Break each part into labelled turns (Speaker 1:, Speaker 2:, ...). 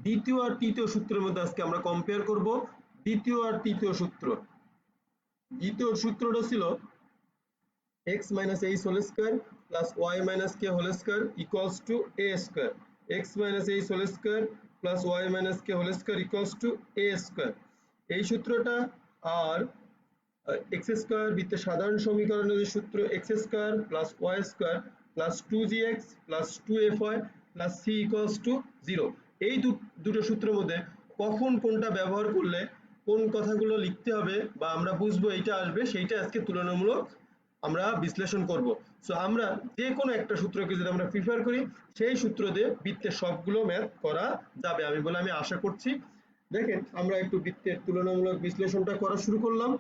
Speaker 1: দ্বিতীয় আর তৃতীয় সূত্রের মধ্যে আজকে আমরা কম্পেয়ার করব দ্বিতীয় আর তৃতীয় সূত্র। দ্বিতীয় সূত্রটা ছিল x minus h whole square plus y minus k whole square equals to a square. X minus h whole square plus y minus k whole square equals to a square. এই সূত্রটা আর x square বৃত্তের সাধারণ সমীকরণের যে সূত্র x square plus y square plus 2gx plus 2fy plus c equals to 0, এই দুটো সূত্রের মধ্যে কখন কোনটা ব্যবহার করলে কোন কথাগুলো লিখতে হবে বা আমরা বুঝবো এইটা আসবে, সেইটা আজকে তুলনামূলক আমরা বিশ্লেষণ করব। সো আমরা যে কোনো একটা সূত্রকে যদি আমরা প্রিফার করি সেই সূত্র দিয়ে বৃত্তের সবগুলো ম্যাথ করা যাবে আমি বলে আমি আশা করছি। দেখেন আমরা একটু বৃত্তের তুলনামূলক বিশ্লেষণটা করা শুরু করলাম।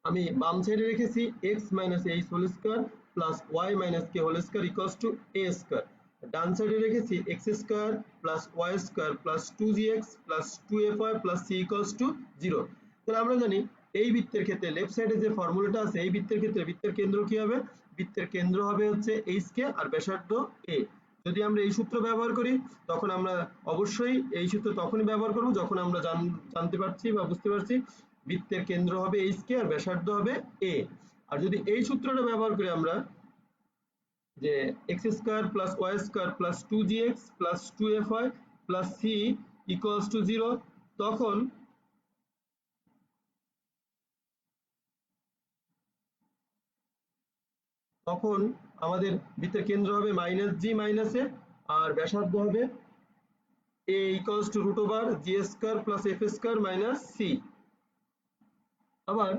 Speaker 1: আমি বাম সাইডে রেখেছি x minus h whole square plus y minus k whole square equals to a square, ডান সাইডে রেখেছি x square plus y square plus 2gx plus 2fy plus c equals to 0। তাহলে আমরা জানি এই বৃত্তের ক্ষেত্রে লেফট সাইডে যে ফর্মুলাটা আছে এই বৃত্তের ক্ষেত্রে বৃত্তের কেন্দ্র কি হবে, বৃত্তের কেন্দ্র হবে হচ্ছে hk আর ব্যাসার্ধ a। যদি আমরা এই সূত্র ব্যবহার করি তখন আমরা অবশ্যই এই সূত্র তখনই ব্যবহার করব যখন আমরা জানতে পারছি বা বুঝতে পারছি বৃত্তের কেন্দ্র হবে hk আর ব্যাসার্ধ হবে a। আর যদি এই সূত্রটা ব্যবহার করি আমরা যে x square plus y square plus 2gx plus 2fy plus c equals to 0, তখন আমাদের বৃত্তের কেন্দ্র হবে মাইনাস জি মাইনাস এ আর ব্যাসার্ধ হবে a equals to root over g square plus f square minus c. আবার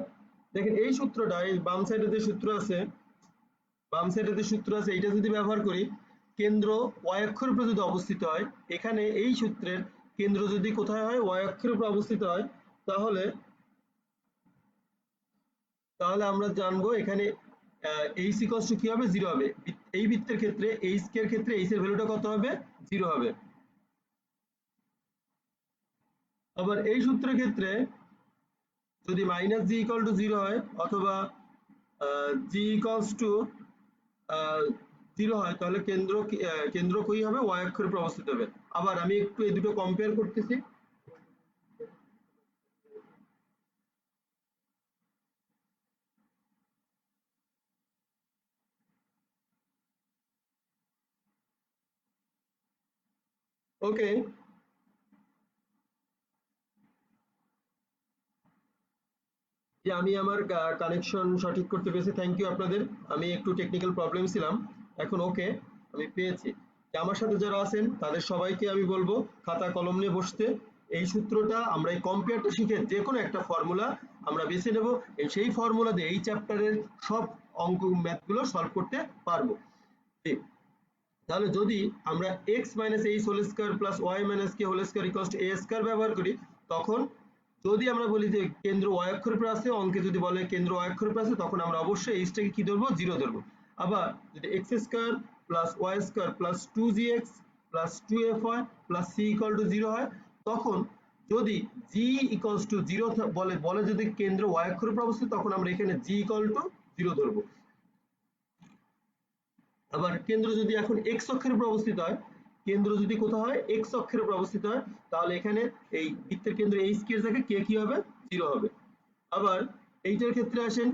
Speaker 1: দেখেন এই সূত্রটা এই বাম সাইডে যে সূত্র আছে এটা যদি ব্যবহার করি কেন্দ্র y অক্ষের উপর যদি অবস্থিত হয়, এখানে এই সূত্রের কেন্দ্র যদি কোথায় হয় y অক্ষের উপর অবস্থিত হয় তাহলে আমরা জানবো এখানে h ইকুয়ালস টু কি হবে 0 হবে। এই বৃত্তের ক্ষেত্রে h এর ক্ষেত্রে h এর ভ্যালুটা কত হবে 0 হবে। আবার এই সূত্রের ক্ষেত্রে যদি মাইনাস জি ইকুয়াল টু 0 হয় অথবা জি ইকুয়ালস টু 0 হয় তাহলে কেন্দ্র কই হবে y অক্ষের উপর অবস্থিত হবে। আবার আমি একটু এই দুটো কম্পেয়ার করতেছি। ওকে, যে আমি আমার কানেকশন সঠিক করতে পেরেছি, থ্যাংক ইউ আপনাদের। আমি একটু টেকনিক্যাল প্রবলেম ছিলাম, এখন ওকে আমি পেয়েছি। আমার সাথে যারা আছেন তাদের সবাইকে আমি বলবো খাতা কলম নিয়ে বসতে। এই সূত্রটা আমরা এই কম্পেয়ারটা শিখে যে কোনো একটা ফর্মুলা আমরা বেছে নেব, সেই ফর্মুলা দিয়ে এই চ্যাপ্টারের সব অঙ্ক ম্যাথগুলো সলভ করতে পারবো। তাহলে যদি আমরা x minus h whole square plus y minus k whole square equals to a square ব্যবহার করি, তখন যদি আমরা বলি যে কেন্দ্র y অক্ষের উপর আছে, অঙ্কে যদি বলে কেন্দ্র y অক্ষের উপর আছে, তখন আমরা অবশ্যই h টাকে কি ধরবো 0 ধরবো। আবার যদি x square plus y square plus 2gx plus 2fy plus c equal to 0 হয়, তখন যদি g ইকুয়ালস টু 0 বলে যদি কেন্দ্র y অক্ষের উপর অবস্থিত, তখন আমরা এখানে g ইকুয়াল টু 0 ধরবো। আবার কেন্দ্র যদি এখন x অক্ষের উপর অবস্থিত হয়, কেন্দ্র যদি কোথায় হয় x অক্ষের উপর অবস্থিত হয়, তাহলে এখানে এই বৃত্তের কেন্দ্র h এর জায়গায় k কি হবে 0 হবে। আবার এইটার ক্ষেত্রে আসেন,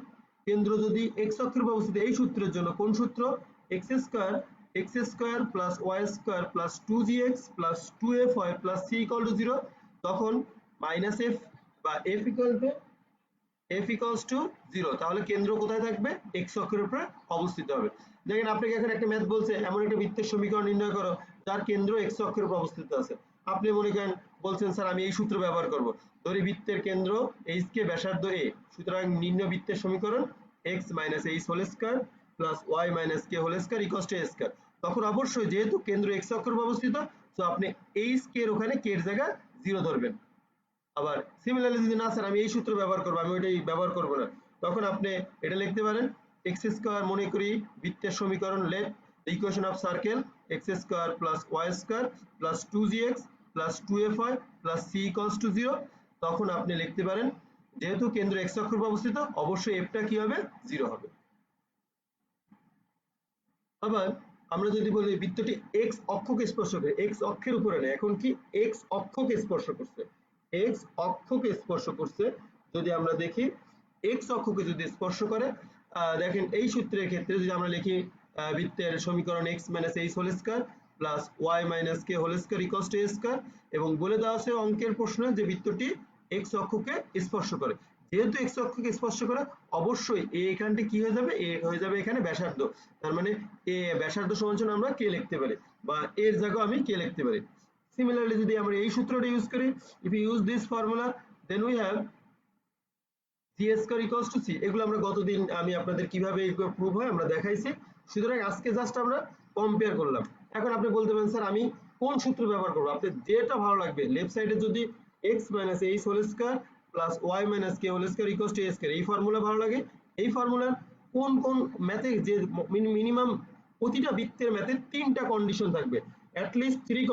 Speaker 1: কেন্দ্র যদি x অক্ষের উপর অবস্থিত, এই সূত্রের জন্য কোন সূত্র x square plus y square plus 2gx plus 2fy plus c equal to 0, তখন মাইনাস f বা f ইকুয়ালস টু 0, তাহলে কেন্দ্র কোথায় থাকবে x অক্ষের উপরে অবস্থিত হবে। দেখেন আপনাকে এখানে একটা ম্যাথ বলছে এমন একটা বৃত্তের সমীকরণ নির্ণয় করো যার কেন্দ্র x অক্ষের উপর অবস্থিত আছে। আপনি মনে করেন বলছেন স্যার আমি এই সূত্র ব্যবহার করব, ধরি বৃত্তের কেন্দ্র h কে ব্যাসার্ধ a, সুতরাং নির্ণয় বৃত্তের সমীকরণ x minus h whole square plus y minus k whole square equals to a square। তখন অবশ্যই যেহেতু কেন্দ্র x অক্ষের উপর অবস্থিত, তো আপনি h k এর ওখানে k এর জায়গায় 0 ধরবেন। আবার সিমিলারলি যদি না স্যার আমি এই সূত্র ব্যবহার করব, আমি ওইটাই ব্যবহার করব না, তখন আপনি এটা লিখতে পারেন x স্কয়ার, মনে করি বৃত্তের সমীকরণ, let the equation of circle x square plus y square plus 2gx plus 2fy plus c equals to 0, তখন আপনি লিখতে পারেন যেহেতু কেন্দ্র x অক্ষের উপর অবস্থিত অবশ্যই f টা কি হবে 0 হবে। আবার আমরা যদি বলি বৃত্তটি x অক্ষকে স্পর্শ করে, x অক্ষের উপরে না, এখন কি x অক্ষকে স্পর্শ করছে, x অক্ষকে স্পর্শ করছে, যদি আমরা দেখি x অক্ষকে যদি স্পর্শ করে, দেখেন এই সূত্রের ক্ষেত্রে যদি আমরা লিখি বৃত্তের সমীকরণ x - h whole square plus y - k whole square equals to a square, এবং বলে দেওয়া আছে অঙ্কের প্রশ্নে যে বৃত্তটি x অক্ষকে স্পর্শ করে। যেহেতু x অক্ষকে স্পর্শ করে, অবশ্যই a এখানটি কি হয়ে যাবে, a হয়ে যাবে এখানে ব্যাসার্ধ, তার মানে a ব্যাসার্ধ সমান আমরা k লিখতে পারি, বা এর জায়গায় আমি k লিখতে পারি। সিমিলারলি যদি আমরা এই সূত্রটা ইউজ করি, if you use this formula then we have g square equals two c। এগুলো আমরা গতদিন আমি আপনাদের কিভাবে এগুলো প্রুভ হয় আমরা দেখাইছি। সুতরাং আজকে জাস্ট আমরা কম্পেয়ার করলাম। এখন আপনি বলতে পারেন স্যার আমি কোন সূত্র ব্যবহার করব, আপনার যেটা ভালো লাগবে। লেফট সাইডে যদি x - h whole square plus y - k whole square equals to a square এই ফর্মুলা ভালো লাগে, এই ফর্মুলার কোন কোন ম্যাথে যে মিনিমাম প্রতিটা বৃত্তের ম্যাথে 3টা কন্ডিশন থাকবে, অ্যাটলিস্ট 3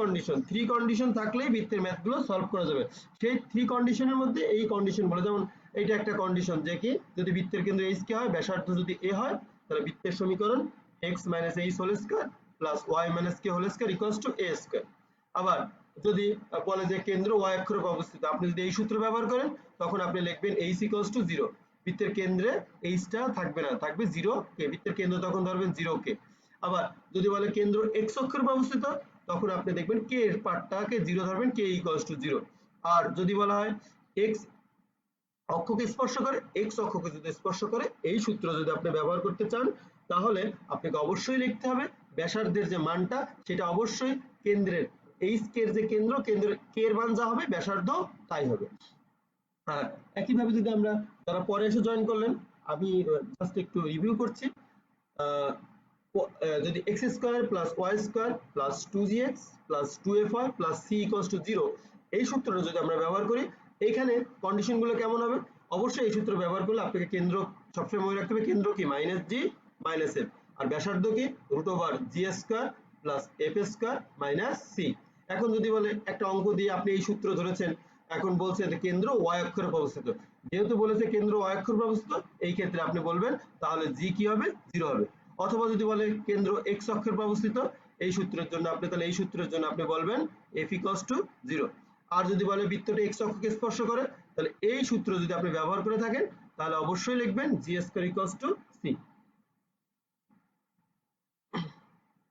Speaker 1: কন্ডিশন থাকলেই বৃত্তের ম্যাথগুলো সলভ করা যাবে। সেই 3 কন্ডিশনের মধ্যে এই কন্ডিশন বলে, যেমন এইটা একটা কন্ডিশন যে কি যদি বৃত্তের কেন্দ্র h কে হয়, ব্যাসার্ধ যদি a হয়, তাহলে বৃত্তের সমীকরণ x - h whole square plus y - k whole square equals to a square. আবার যদি বলে যে কেন্দ্র y অক্ষের উপর অবস্থিত, আপনি যদি এই সূত্র ব্যবহার করেন তখন আপনি লিখবেন h ইকুয়ালস টু 0, বৃত্তের কেন্দ্রে h টা থাকবে না, থাকবে 0 কে, বৃত্তের কেন্দ্র তখন ধরবেন 0 কে। আবার যদি বলে কেন্দ্র x অক্ষের উপর অবস্থিত, তখন আপনি দেখবেন k এর পার্টটাকে 0 ধরবেন, k ইকুয়ালস টু 0। আর যদি বলা হয় x অক্ষকে স্পর্শ করে, x অক্ষকে যদি স্পর্শ করে, এই সূত্র যদি আপনি ব্যবহার করতে চান, তাহলে আপনাকে অবশ্যই লিখতে হবে ব্যাসার্ধের যে মানটা সেটা অবশ্যই কেন্দ্রের h k এর যে কেন্দ্র, কেন্দ্রের k এর মান যা হবে ব্যাসার্ধ তাই হবে। আর একইভাবে যদি আমরা যারা পরে এসে জয়েন করলেন, আমি জাস্ট একটু রিভিউ করছি। যদি x square plus y square plus 2gx plus 2fy plus c equals to 0 এই সূত্রটা যদি আমরা ব্যবহার করি, এইখানে কন্ডিশনগুলো কেমন হবে? অবশ্যই এই সূত্র ব্যবহার করলে আপনাকে কেন্দ্র সবসময় মনে রাখতে হবে, কেন্দ্র কি -g - f, আর ব্যাসার্ধ কি √g square plus f square minus c। এখন যদি বলে একটা অঙ্ক দিয়ে আপনি এই সূত্র ধরেছেন, এখন বলছে যে কেন্দ্র y অক্ষের উপর অবস্থিত, যেহেতু বলেছে কেন্দ্র y অক্ষের উপর অবস্থিত, এই ক্ষেত্রে আপনি বলবেন তাহলে g কি হবে, 0 হবে। অথবা যদি বলে কেন্দ্র x অক্ষের উপর অবস্থিত, এই সূত্রের জন্য আপনি তাহলে এই সূত্রের জন্য আপনি বলবেন f ইকুয়ালস টু 0। আর যদি বলে বৃত্তটি x অক্ষকে স্পর্শ করে, তাহলে এই সূত্র যদি আপনি ব্যবহার করে থাকেন, তাহলে অবশ্যই লিখবেন g square equals two c।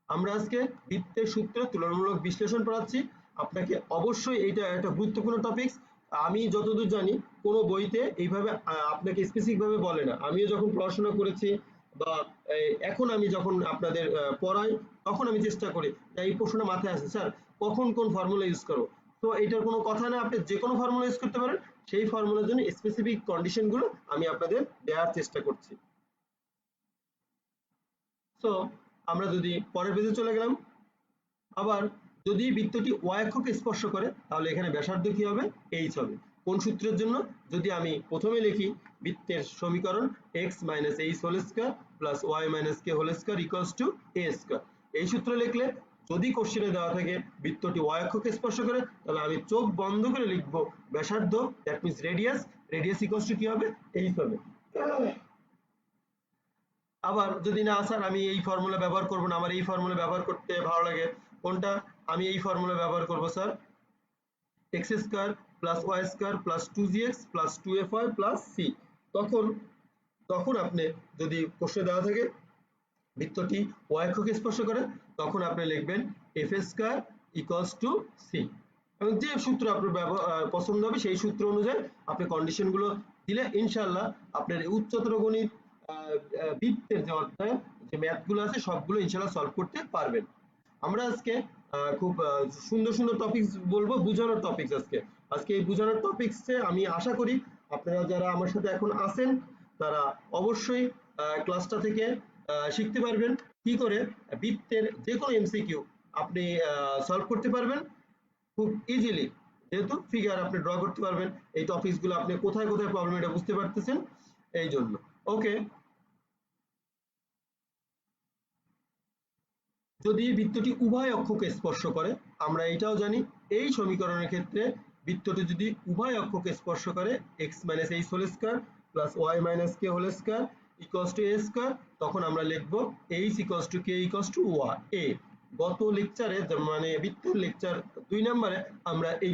Speaker 1: আমরা আজকে বৃত্তের সূত্র তুলনামূলক বিশ্লেষণ পড়াচ্ছি আপনাকে। অবশ্যই এটা একটা গুরুত্বপূর্ণ টপিকস। আমি যতদূর জানি কোনো বইতে এইভাবে আপনাকে স্পেসিফিক ভাবে বলে না। আমিও যখন পড়াশোনা করেছি বা এখন আমি যখন আপনাদের পড়াই, তখন আমি চেষ্টা করি এই প্রশ্নটা মাথায় আসে, স্যার কখন কোন ফর্মুলা ইউজ করবো। তো এটার কোনো কথা না, আপনি যে কোনো ফর্মুলা ইউজ করতে পারেন, সেই ফর্মুলার জন্য স্পেসিফিক কন্ডিশন গুলো আমি আপনাদের দেওয়ার চেষ্টা করছি। তো আমরা যদি পরের পেজে চলে গেলাম, আবার যদি বৃত্তটি y অক্ষকে স্পর্শ করে, তাহলে এখানে ব্যাসার্ধ কি হবে, h হবে। কোন সূত্রের জন্য? যদি আমি প্রথমে লিখি বৃত্তের সমীকরণ x - h whole square plus y - k whole square equals to a square, এই সূত্র লিখলে যদি কোশ্চেনে দেওয়া থাকে বৃত্তটি y অক্ষকে স্পর্শ করে, তাহলে আমি চোখ বন্ধ করে লিখবো ব্যাসার্ধ, that means radius, radius equals to কি হবে, h হবে। আবার যদি না স্যার আমি এই ফর্মুলা ব্যবহার করব না, আমার এই ফর্মুলা ব্যবহার করতে ভালো লাগে, কোনটা? আমি এই ফর্মুলা ব্যবহার করব sir x square plus y square plus 2gx plus 2fy plus c। তখন আপনি যদি প্রশ্নে দেওয়া থাকে বৃত্তটি y অক্ষকে স্পর্শ করে, তখন আপনি লিখবেন f square equals two c, এবং যে সূত্র আপনার পছন্দ হবে সেই সূত্র অনুযায়ী আপনি কন্ডিশন গুলো দিলে ইনশাআল্লাহ আপনার উচ্চতর গণিত বৃত্তের যে অধ্যায় যে ম্যাথ গুলো আছে সবগুলো ইনশাআল্লাহ সলভ করতে পারবেন। আমরা আজকে খুব সুন্দর সুন্দর টপিকস বলবো, বুঝানোর টপিকস। আজকে এই বুঝানোর টপিকসে আমি আশা করি আপনারা যারা আমার সাথে এখন আছেন, তারা অবশ্যই ক্লাসটা থেকে শিখতে পারবেন কি করে বৃত্তের যে কোনো এমসিকিউ আপনি সলভ করতে পারবেন খুব ইজিলি, যেহেতু ফিগার আপনি ড্র করতে পারবেন। এই টপিকস গুলো আপনি কোথায় কোথায় প্রবলেম এটা বুঝতে পারতেছেন, এই জন্য। ওকে, যদি বৃত্তটি উভয় অক্ষকে স্পর্শ করে, আমরা এটাও জানি এই সমীকরণের ক্ষেত্রে বৃত্তটি যদি উভয় অক্ষকে স্পর্শ করে x - h whole square plus y - k whole square equals to a square, তখন আমরা লিখবো h equals to k equals to a. গত লেকচারে মানে বৃত্তের লেকচার 2 নম্বরে আমরা এই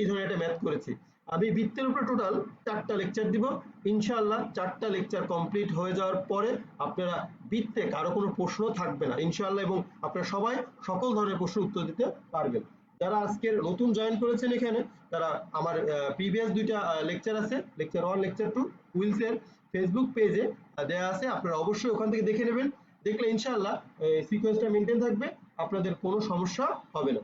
Speaker 1: ধরনের একটা ম্যাথ করেছি। আমি বৃত্তের উপর টোটাল 4টা লেকচার দিব ইনশাআল্লাহ। 4টা লেকচার কমপ্লিট হয়ে যাওয়ার পরে আপনারা বৃত্তে কারো কোনো প্রশ্ন থাকবে না ইনশাআল্লাহ, এবং আপনারা সবাই সকল ধরনের প্রশ্নের উত্তর দিতে পারবেন। যারা আজকের নতুন জয়েন করেছেন এখানে, তারা আমার প্রিভিয়াস 2টা লেকচার আছে, লেকচার 1 লেকচার 2 উইলসের ফেসবুক পেজে দেয়া আছে, আপনারা অবশ্যই ওখান থেকে দেখে নেবেন। দেখলে ইনশাআল্লাহ সিকোয়েন্সটা মেনটেন থাকবে, আপনাদের কোনো সমস্যা হবে না।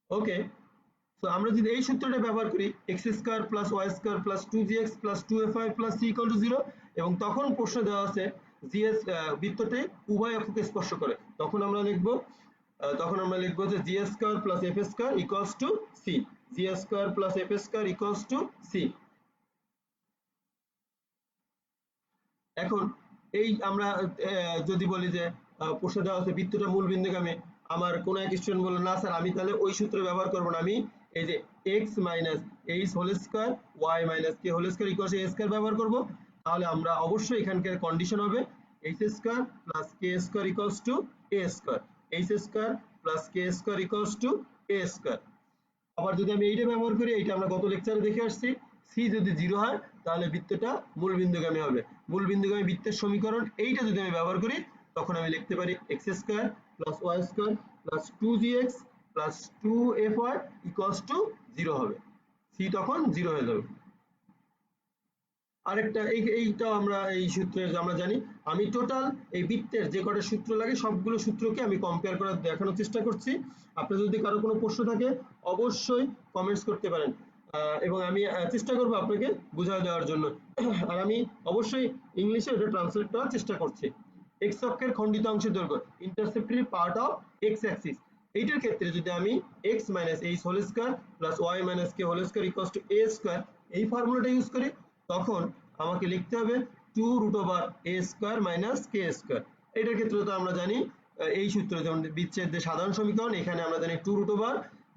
Speaker 1: ওকে, তো আমরা যদি এই সূত্রটা ব্যবহার করি x square plus y square plus 2gx plus 2fy plus c equal to 0, এবং তখন প্রশ্ন দেওয়া আছে জিএস বৃত্তটি উভয় অক্ষকে স্পর্শ করে, তখন আমরা লিখব যে g square plus f square equals to c, g square plus f square equals to c. এখন এই আমরা যদি বলি যে প্রশ্ন দেওয়া আছে বৃত্তটা মূল বিন্দুগামী, আমার কোন এক স্টুডেন্ট বলল না স্যার আমি তাহলে ওই সূত্র ব্যবহার করব না, আমি এই যে x minus h whole square y minus k whole square equals a square ব্যবহার করব, তাহলে আমরা অবশ্যই এখানকার কন্ডিশন হবে h square plus k square equals to a square, h square plus k square equals to a square. আবার যদি আমি এইটা ব্যবহার করি, এইটা আমরা গত লেকচারে দেখে আসছি, সি যদি 0 হয় তাহলে বৃত্তটা মূল বিন্দুগামী হবে। মূল বিন্দুগামী বৃত্তের সমীকরণ এইটা যদি আমি ব্যবহার করি, তখন আমি লিখতে পারি x square plus y square plus 2gx plus 2fy equals to 0 হবে, সি তখন 0 হয়ে যাবে। আরেকটা এইটা আমরা এই সূত্রের আমরা জানি, আমি টোটাল এই বৃত্তের যে কটা সূত্র লাগে সবগুলো সূত্রকে আমি কম্পেয়ার করে দেখানোর চেষ্টা করছি। আপনার যদি কারো কোনো প্রশ্ন থাকে অবশ্যই কমেন্টস করতে পারেন, এবং আমি চেষ্টা করব আপনাকে বুঝিয়ে দেওয়ার জন্য। আর আমি অবশ্যই ইংলিশে এটা ট্রান্সলেট করার চেষ্টা করছি। এক্স অক্ষের খণ্ডিত অংশের দৈর্ঘ্য intercepted part of x axis, এইটার ক্ষেত্রে যদি আমি x minus h whole square plus y minus k whole square equals to a square এই ফর্মুলাটা ইউজ করি, তখন আমাকে লিখতে হবে 2 root over a square minus k square. এটার ক্ষেত্রে তো আমরা জানি এই সূত্র, যেমন বিচ্ছেদের সাধারণ সমীকরণ, এখানে আমরা জানি 2 root over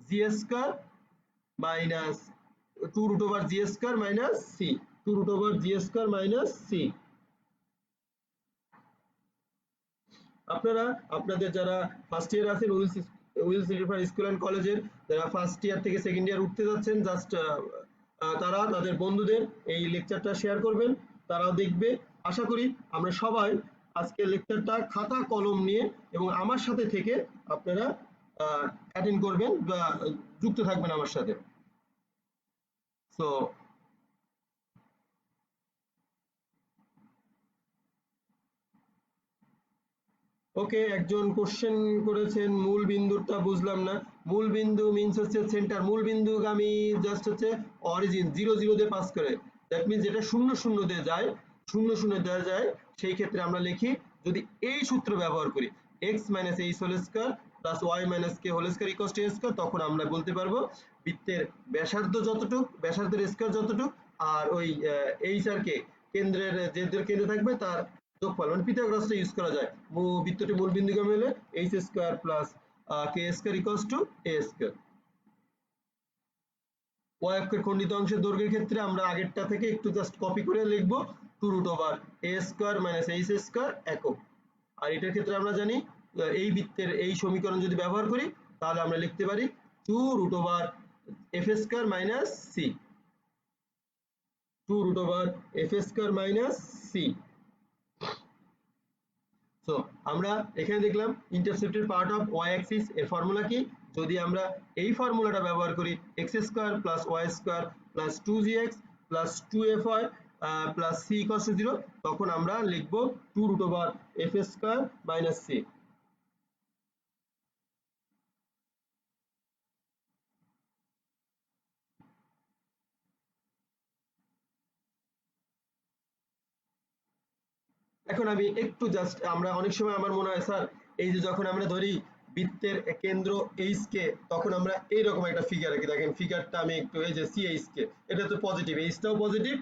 Speaker 1: g square minus 2 root over g square minus c, 2 root over g square minus c. আপনারা আপনাদের যারা ফার্স্ট ইয়ার আছেন উইলস রিফার স্কুল অ্যান্ড কলেজের, যারা ফার্স্ট ইয়ার থেকে সেকেন্ড ইয়ার উঠতে যাচ্ছেন, জাস্ট তারা তাদের বন্ধুদের এই লেকচারটা শেয়ার করবেন, তারাও দেখবে। আশা করি আমরা সবাই আজকে লেকচারটা খাতা কলম নিয়ে এবং আমার সাথে থেকে আপনারা অ্যাটেন্ড করবেন বা যুক্ত থাকবেন আমার সাথে। সো ওকে, একজন কোশ্চেন করেছেন মূল বিন্দুটা বুঝলাম না। মূল বিন্দু মিন্স হচ্ছে সেন্টার, মূল বিন্দুগামী জাস্ট হচ্ছে অরিজিন 0 0 দিয়ে পাস করে, দ্যাট মিন্স যেটা 0 0 দিয়ে যায়, 0 0 দেওয়া যায়, সেই ক্ষেত্রে আমরা লিখি যদি এই সূত্র ব্যবহার করি x minus h whole square plus y minus k whole square equals to a square, তখন আমরা বলতে পারবো বৃত্তের ব্যাসার্ধ যতটুক, ব্যাসার্ধের স্কয়ার যতটুক, আর ওই এইচ আর কে কেন্দ্রের যে কেন্দ্রে থাকবে তার যোগফল, মানে পিথাগোরাসটা ইউজ করা যায়। বৃত্তটি মূল বিন্দুগামী হলে h square plus k square equals to a square. Y অক্ষের খণ্ডিত অংশের দৈর্ঘ্যের ক্ষেত্রে আমরা আগেরটা থেকে একটু জাস্ট কপি করে লিখব 2 root over a square minus h square একক। আর এটার ক্ষেত্রে আমরা জানি এই বৃত্তের এই সমীকরণ যদি ব্যবহার করি, তাহলে আমরা লিখতে পারি 2 root over f square minus c, 2 root over f square minus c. So আমরা এখানে দেখলাম intercepted part of y axis এর ফর্মুলা কি, যদি আমরা এই ফর্মুলাটা ব্যবহার করি x square plus y square plus 2gx plus 2fy plus c equals to 0, তখন আমরা লিখব 2 root over f square minus c. এখন আমি একটু জাস্ট, আমরা অনেক সময় আমার মনে হয় স্যার এই যে যখন আমরা ধরি বৃত্তের কেন্দ্র এইচ কে, তখন আমরা এইরকম একটা ফিগার আঁকি, দেখেন ফিগারটা আমি একটু, এই যে সি এইচ কে, এটা তো পজিটিভ, এইচটাও পজিটিভ,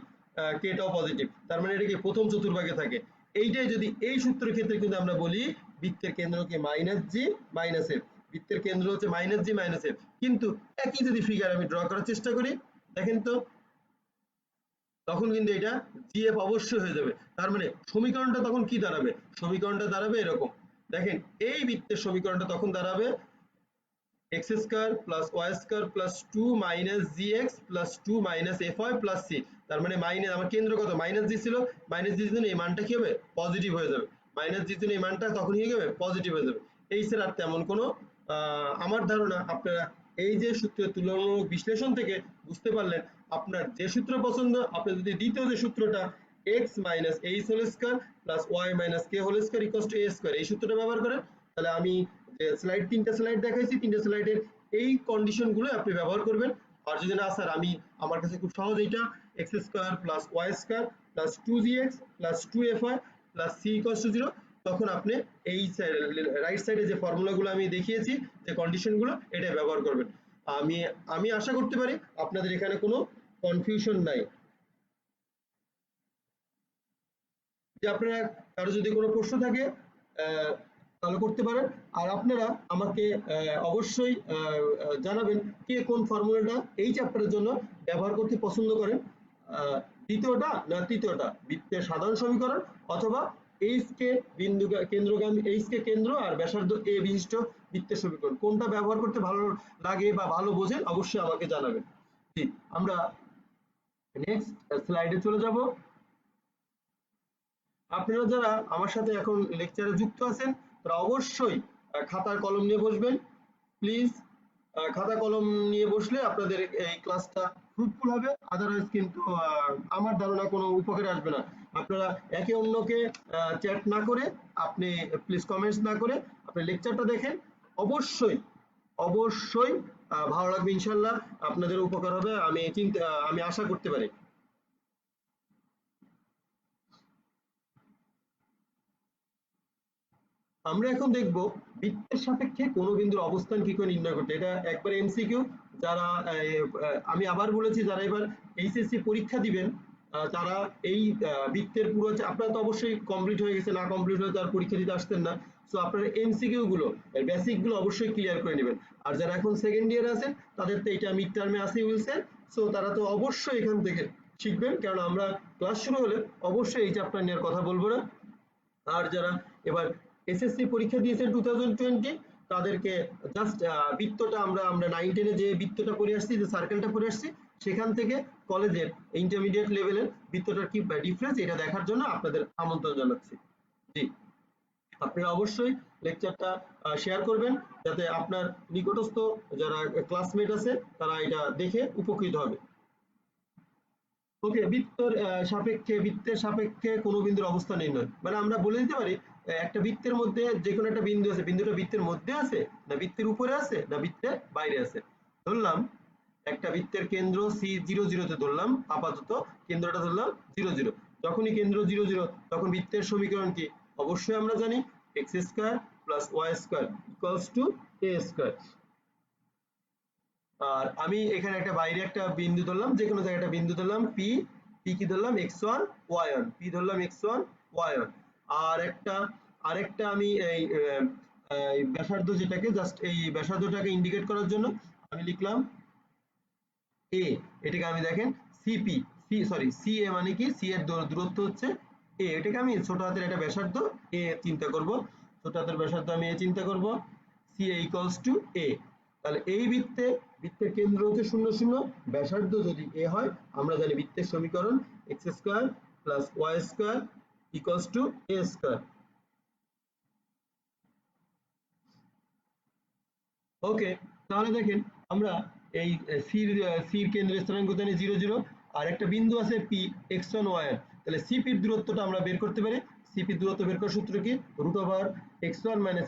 Speaker 1: কেটাও পজিটিভ, তার মানে এটা কি প্রথম চতুর্ভাগে থাকে। এইটাই যদি এই সূত্রের ক্ষেত্রে কিন্তু আমরা বলি বৃত্তের কেন্দ্রকে মাইনাস জি মাইনাস এফ, বৃত্তের কেন্দ্র হচ্ছে মাইনাস জি মাইনাস এফ, কিন্তু একই যদি ফিগার আমি ড্র করার চেষ্টা করি, দেখেন তো তখন কিন্তু এটা জিএফ অবশ্যই হয়ে যাবে। তার মানে সমীকরণটা তখন কি দাঁড়াবে? সমীকরণটা দাঁড়াবে এরকম, দেখেন এই বৃত্তের সমীকরণটা তখন দাঁড়াবে x square plus y square plus 2 minus gx plus 2 minus fy plus c। তার মানে মাইনাস, আমার কেন্দ্র কত মাইনাস জি ছিল, মাইনাস জির জন্য এই মানটা কি হবে? পজিটিভ হয়ে যাবে। মাইনাস জির জন্য এই মানটা তখন কি হবে? পজিটিভ হয়ে যাবে। এই স্যার আর তেমন কোনো আমার ধারণা আপনারা এই যে সূত্রের তুলনামূলক বিশ্লেষণ থেকে বুঝতে পারলেন, আপনার যে সূত্র পছন্দ, আপনি যদি দ্বিতীয় যে সূত্রটা x minus h whole square plus y minus k whole square equals to a square, এই সূত্রটা ব্যবহার করেন, তাহলে আমি যে স্লাইড, তিনটা স্লাইড দেখাইছি, তিনটা স্লাইডের এই কন্ডিশন গুলো আপনি ব্যবহার করবেন। আর যদি না স্যার আমি, আমার কাছে খুব সহজ এইটা, x square plus y square plus 2gx plus 2fy plus c equals to 0, তখন আপনি এই রাইট সাইডে যে ফর্মুলাগুলো আমি দেখিয়েছি, যে কন্ডিশনগুলো, এটা ব্যবহার করবেন। আমি আমি আশা করতে পারি আপনাদের এখানে কোনো কনফিউশন নাই। যে আপনারা কারো যদি কোনো প্রশ্ন থাকে তাহলে করতে পারেন। আর আপনারা আমাকে অবশ্যই জানাবেন কে কোন ফর্মুলাটা এই চ্যাপ্টারের জন্য ব্যবহার করতে পছন্দ করেন, দ্বিতীয়টা না তৃতীয়টা, বৃত্তের সাধারণ সমীকরণ অথবা এইচ কে বিন্দু কেন্দ্রগামী, এইচ কে কেন্দ্র আর ব্যাসার্ধ এ বিশিষ্ট বৃত্তের সমীকরণ, কোনটা ব্যবহার করতে ভালো লাগে বা ভালো বোঝেন অবশ্যই আমাকে জানাবেন। জি, আমরা নেক্সট স্লাইডে চলে যাব। আপনারা যারা আমার সাথে এখন লেকচারে যুক্ত আছেন তারা অবশ্যই খাতা কলম নিয়ে বসবেন প্লিজ। খাতা কলম নিয়ে বসলে আপনাদের এই ক্লাসটা ফ্রুটফুল হবে, আদারওয়াইজ কিন্তু আমার ধারণা কোনো উপকারে আসবে না। আপনারা একে অন্যকে চ্যাট না করে, আপনি প্লিজ কমেন্টস না করে আপনি লেকচারটা দেখেন, অবশ্যই অবশ্যই ভালো লাগবে ইনশাল্লাহ, আপনাদের উপকার হবে আমি আশা করতে পারি। আমরা এখন দেখব বৃত্তের সাপেক্ষে কোন বিন্দুর অবস্থান কি করে নির্ণয় করতে। এটা একবার এমসিকিউ, যারা আমি আবার বলেছি, যারা এবার এইচএসসি পরীক্ষা দিবেন তারা এই বৃত্তের পুরো, আপনারা তো অবশ্যই কমপ্লিট হয়ে গেছে, না কমপ্লিট হলে তার পরীক্ষা দিতে আসতেন না, সো আপনারা এমসিকিউ গুলো, বেসিক গুলো অবশ্যই ক্লিয়ার করে নেবেন। আর যারা এখন সেকেন্ড ইয়ারে আছেন তাদের তো এটা মিড টার্মে আসেই বলছে, সো তারা তো অবশ্যই এখান থেকে শিখবেন, কারণ আমরা ক্লাস শুরু হলে অবশ্যই এই চ্যাপ্টার নিয়ে কথা বলবো না। আর যারা এবার এসএসসি পরীক্ষা দিয়েছেন 2020, তাদেরকে জাস্ট বৃত্তটা আমরা 9-10 যে বৃত্তটা পড়ে আসছি, যে সার্কেলটা পড়ে আসছি, সেখান থেকে কলেজের ইন্টারমিডিয়েট লেভেলের বৃত্তটার কি ডিফারেন্স এটা দেখার জন্য আপনাদের আমন্ত্রণ জানাচ্ছি। জি, আপনারা অবশ্যই লেকচারটা শেয়ার করবেন যাতে আপনার নিকটস্থ যারা ক্লাসমেট আছে তারা এটা দেখে উপকৃত হবে। ওকে, বৃত্তের সাপেক্ষে কোনো বিন্দুর অবস্থান নির্ণয়, মানে আমরা বলে দিতে পারি একটা বৃত্তের মধ্যে যে কোনো একটা বিন্দু আছে, বিন্দুটা বৃত্তের মধ্যে আছে না বৃত্তের উপরে আছে না বৃত্তের বাইরে আছে। ধরলাম একটা বৃত্তের কেন্দ্র C00 তে ধরলাম, আপাতত কেন্দ্রটা ধরলাম 00। যখনই কেন্দ্র 00, তখন বৃত্তের সমীকরণ কি? অবশ্যই আমরা জানি x square plus y square equals to a square. আর আমি এখানে একটা বাইরে একটা বিন্দু ধরলাম, যে কোনো জায়গায় একটা বিন্দু ধরলাম P কি ধরলাম x1 y1, P ধরলাম x1 y1। আরেকটা আমি এই ব্যাসার্ধ, যেটাকে জাস্ট এই ব্যাসার্ধটাকে ইন্ডিকেট করার জন্য আমি লিখলাম a, এটাকে আমি দেখেন CA মানে কি, C এর দূরত্ব হচ্ছে a, এটাকে আমি ছোট হাতের একটা ব্যাসার্ধ a চিন্তা করব, ছোট হাতের ব্যাসার্ধ আমি a চিন্তা করব, CA ইকুয়ালস টু a। তাহলে এই বৃত্তের কেন্দ্র হচ্ছে 0 0, ব্যাসার্ধ যদি a হয়, আমরা জানি বৃত্তের সমীকরণ x square plus y square equals to a square. Okay, তাহলে দেখেন আমরা এই সির কেন্দ্রের স্থানাঙ্ক জানি 0 0, আর একটা বিন্দু আছে P x1 y1, তাহলে CP এর দূরত্বটা আমরা বের করতে পারি। CP এর দূরত্ব বের করার সূত্র কি? √x1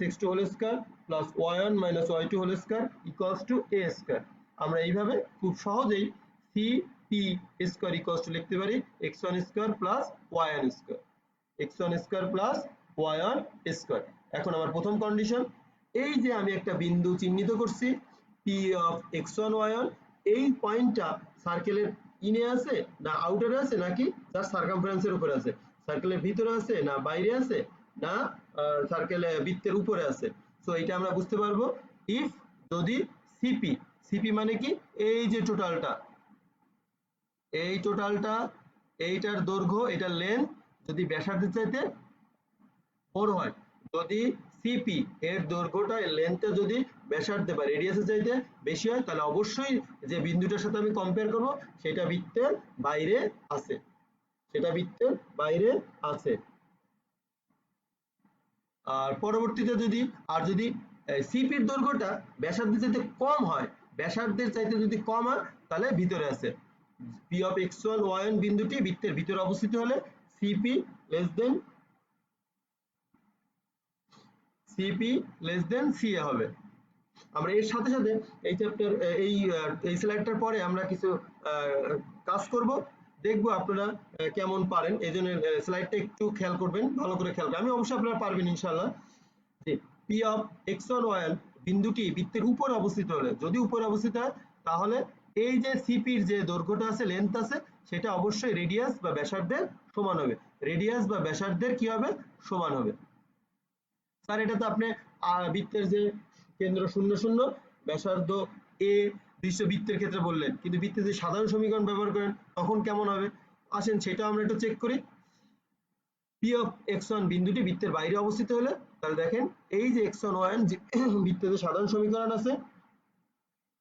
Speaker 1: - x2 whole square plus y1 - y2 whole square equals to a square. আমরা এইভাবে খুব সহজেই CP স্কয়ার ইকুয়ালস টু লিখতে পারি x1 square plus y1 square, x1 square plus y1 square. এখন আমার প্রথম কন্ডিশন, এই যে আমি একটা বিন্দু চিহ্নিত করছি P অফ x1 y1, এই পয়েন্টটা সার্কেলের ইনে আছে না আউটারে আছে, নাকি তার সার্কামফারেন্সের উপরে আছে, সার্কেলের ভিতরে আছে না বাইরে আছে, না সার্কেলে বৃত্তের উপরে আছে। সো এটা আমরা বুঝতে পারবো ইফ যদি সিপি, সিপি মানে কি, এই যে টোটালটা, এই টোটালটা, এইটার দৈর্ঘ্য, এটার লেন্থ যদি ব্যাসার্ধের চাইতে বড় হয়, যদি সিপি এর দৈর্ঘ্যটা, লেন্থটা যদি ব্যাসার্ধে বা রেডিয়াসের চাইতে বেশি হয়, তাহলে অবশ্যই যে বিন্দুটার সাথে আমি কম্পেয়ার করব সেটা বৃত্তের বাইরে আছে, সেটা বৃত্তের বাইরে আছে। আর পরবর্তীতে যদি, আর যদি সিপির দৈর্ঘ্যটা ব্যাসার্ধের চাইতে কম হয়, ব্যাসার্ধের চাইতে যদি কম হয়, তাহলে ভিতরে আছে। পি অফ x1 y1 বিন্দুটি বৃত্তের ভিতরে অবস্থিত হলে CP less than, CP less than CA হবে। আমরা এর সাথে সাথে এই চ্যাপ্টার, এই স্লাইডটার পরে আমরা কিছু কাজ করব, দেখবো আপনারা কেমন পারেন। এই জন্য স্লাইডটা একটু খেয়াল করবেন, ভালো করে খেয়াল করবেন। আমি অবশ্যই আপনারা পারবেন ইনশাআল্লাহ। যে পি অফ x1 y1 বিন্দুটি বৃত্তের উপরে অবস্থিত হলে, যদি উপরে অবস্থিত হয়, তাহলে এই যে সিপির যে দৈর্ঘ্যটা আছে, লেন্থ আছে, সেটা অবশ্যই রেডিয়াস বা ব্যাসার্ধের সমান হবে। রেডিয়াস বা ব্যাসার্ধের কি হবে? সমান হবে। স্যার এটা তো আপনি বৃত্তের যে কেন্দ্র 0 0 ব্যাসার্ধ এ দৃশ্য বৃত্তের ক্ষেত্রে বললেন, কিন্তু বৃত্তের যে সাধারণ সমীকরণ ব্যবহার করেন তখন কেমন হবে? আসেন সেটা আমরা একটু চেক করি। পি অফ x1 বিন্দুটি বৃত্তের বাইরে অবস্থিত হলে, তাহলে দেখেন এই যে x1 y1 বৃত্তের যে সাধারণ সমীকরণ আছে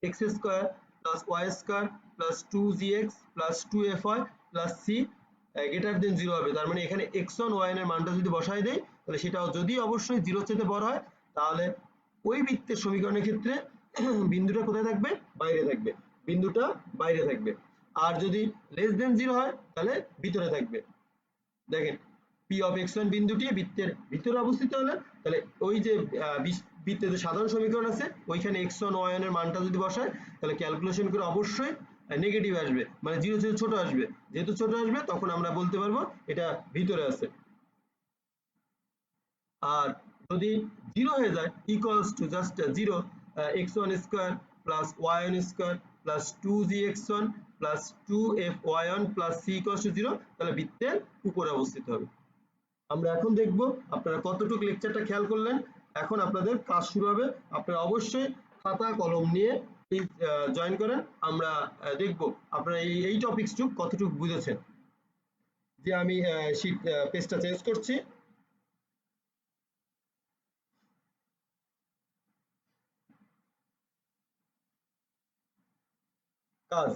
Speaker 1: x square plus y square plus 2gx plus 2fy plus c greater than 0 হবে। তার মানে এখানে x1 y1 এর মানটা যদি বসাই দেই, তাহলে সেটাও যদি অবশ্যই 0 এর চেয়ে বড় হয়, তাহলে ওই বৃত্তের সমীকরণের ক্ষেত্রে বিন্দুটা কোথায় থাকবে? বাইরে থাকবে, বিন্দুটা বাইরে থাকবে। আর যদি লেস দেন 0 হয়, তাহলে ভিতরে থাকবে। দেখেন পি অফ x1 বিন্দুটি বৃত্তের ভিতরে অবস্থিত হলে, তাহলে ওই যে বৃত্তের যে সাধারণ সমীকরণ আছে, ওইখানে x1 y1 এর মানটা যদি বসায়, তাহলে ক্যালকুলেশন করে অবশ্যই নেগেটিভ আসবে, মানে 0 থেকে ছোট আসবে। যেহেতু ছোট আসবে, তখন আমরা বলতে পারবো এটা ভিতরে আছে। আর যদি 0 হয়ে যায়, equals to just 0, x1 square plus y1 square plus 2gx1 plus 2fy1 plus c equals to 0, তাহলে বৃত্তের উপরে অবস্থিত হবে। আমরা এখন দেখব আপনারা কতটুকু লেকচারটা খেয়াল করলেন। এখন আপনাদের কাজ শুরু হবে। আপনারা অবশ্যই খাতা কলম নিয়ে প্লিজ জয়েন করেন। আমরা দেখব আপনারা এই টপিকসটুকু কতটুকু বুঝেছেন। যে আমি শীট পেজটা চেঞ্জ করছি। কাজ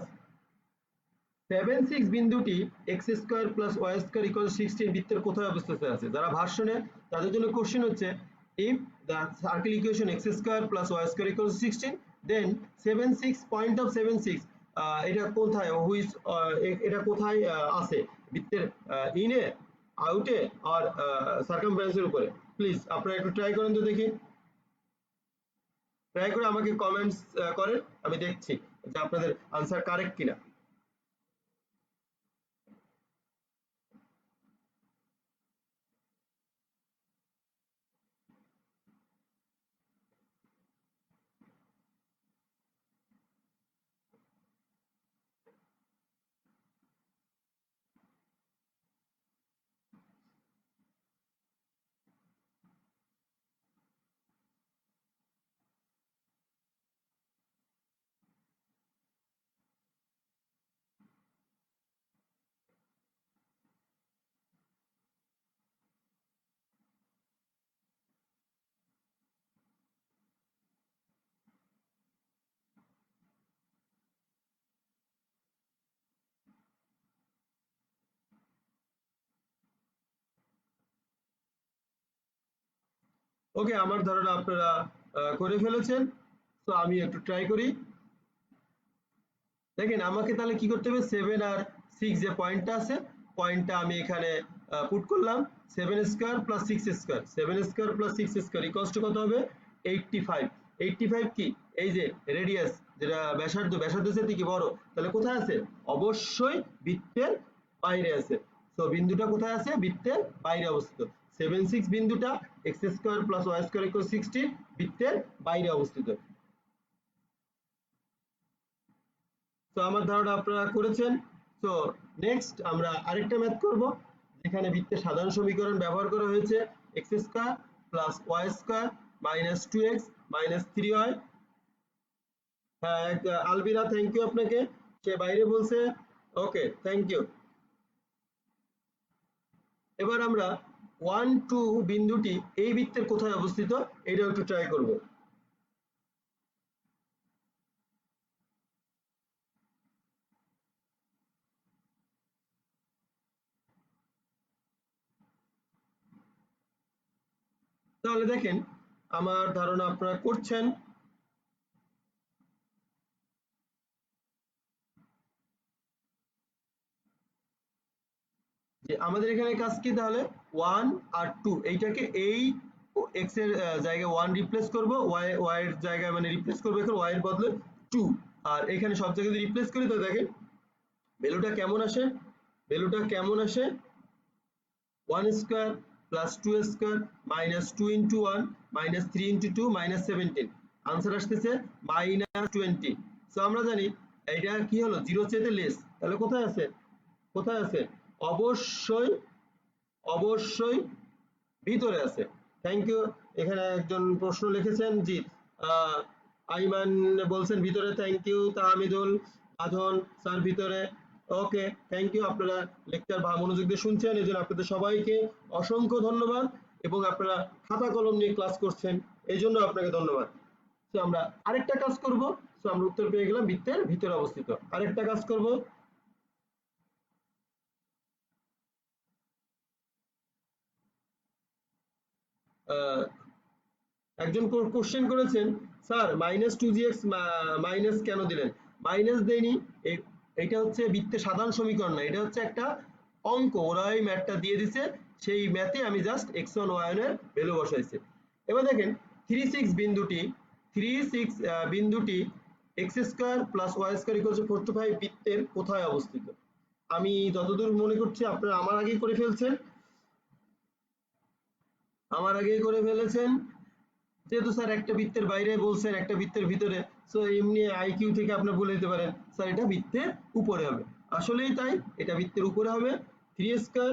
Speaker 1: 7 6 বিন্দুটি x square plus y square equal 16 বৃত্তের কোথায় অবস্থিত আছে? যারা ভার্সনে, তাদের জন্য কোশ্চেন হচ্ছে, if the circle equation x square plus y square equals 16, then 7 6 point of 7 6 এটা কোথায়, হুইচ এটা কোথায় আছে? বৃত্তের ইনে, আউটে আর সার্কামফারেন্সের উপরে? প্লিজ আপনারা একটু ট্রাই করেন তো দেখি। ট্রাই করে আমাকে কমেন্টস করেন, আমি দেখছি যে আপনাদের আনসার কারেক্ট কিনা। ওকে, আমার ধারণা আপনারা করে ফেলেছেন। তো আমি একটু ট্রাই করি। দেখেন আমাকে তাহলে কি করতে হবে, 7 আর 6 যে পয়েন্টটা আছে, পয়েন্টটা আমি এখানে পুট করলাম। 7 square plus 6 square, 7 square plus 6 square equals two কত হবে? 85। 85 কি? এই যে রেডিয়াস, যেটা ব্যাসার্ধ, ব্যাসার্ধের সাথে কি বড়, তাহলে কোথায় আছে? অবশ্যই বৃত্তের বাইরে আছে। তো বিন্দুটা কোথায় আছে? বৃত্তের বাইরে অবস্থিত। 7 6 বিন্দুটা x square plus y square equal 16 বৃত্তের বাইরে অবস্থিত। তো আমার ধারণা আপনারা করেছেন। তো নেক্সট আমরা আরেকটা ম্যাথ করব, যেখানে বৃত্তের সাধারণ সমীকরণ ব্যবহার করা হয়েছে x square plus y square minus 2x minus 3y। হ্যাঁ আলবিরা থ্যাংক ইউ আপনাকে, সে বাইরে বলছে। Okay thank you. এবার আমরা 1 2 বিন্দুটি এই বৃত্তের কোথায় অবস্থিত এটা একটু ট্রাই করব। তাহলে দেখেন আমার ধারণা আপনারা করছেন। যে আমাদের এখানে কাজ কি তাহলে 1 আর 2 এইটাকে এই x এর জায়গায় 1 রিপ্লেস করব, y এর জায়গায় মানে রিপ্লেস করব এখানে y এর বদলে 2, আর এখানে সব জায়গায় যদি রিপ্লেস করি তো দেখেন ভ্যালুটা কেমন আসে। ভ্যালুটা কেমন আসে 1 square plus 2 square minus 2 into 1 minus 3 into 2 minus 17। Answer আসতেছে মাইনাস 20। সো আমরা জানি এটা কি হলো 0 চেয়ে লেস, তাহলে কোথায় আছে, কোথায় আছে, অবশ্যই অবশ্যই ভিতরে আছে। Thank you. এখানে একজন প্রশ্ন লিখেছেন জি আইমান বলছেন ভিতরে, থ্যাংক ইউ। তাহমিদুল বাঁধন স্যার ভিতরে, ওকে থ্যাংক ইউ। আপনারা লেকচার মনোযোগ দিয়ে শুনছেন এই জন্য আপনাদের সবাইকে অসংখ্য ধন্যবাদ, এবং আপনারা খাতা কলম নিয়ে ক্লাস করছেন এই জন্য আপনাকে ধন্যবাদ। তো আমরা আরেকটা কাজ করব। তো আমরা উত্তর পেয়ে গেলাম বৃত্তের ভিতরে অবস্থিত। আরেকটা কাজ করব, একজন কোশ্চেন করেছেন স্যার মাইনাস 2gx মাইনাস কেন দিলেন। মাইনাস দেয়নি, এটা হচ্ছে বৃত্তের সাধারণ সমীকরণ না, এটা হচ্ছে একটা অঙ্ক, ওরা এই ম্যাথটা দিয়ে দিছে, সেই ম্যাথে আমি জাস্ট x1 y1 এর ভ্যালু বসাইছি। এবার দেখেন 36 বিন্দুটি 36 বিন্দুটি x square plus y square equal to 4 to 5 বৃত্তের কোথায় অবস্থিত। আমি যতদূর মনে করছি আপনারা আমার আগেই করে ফেলছেন, আমার আগেই করে ফেলেছেন। যেহেতু স্যার একটা বৃত্তের বাইরে বলছেন একটা বৃত্তের ভিতরে, সো এমনি আইকিউ থেকে আপনি বলে দিতে পারেন স্যার এটা বৃত্তের উপরে হবে। আসলেই তাই, এটা বৃত্তের উপরে হবে 3 স্কয়ার।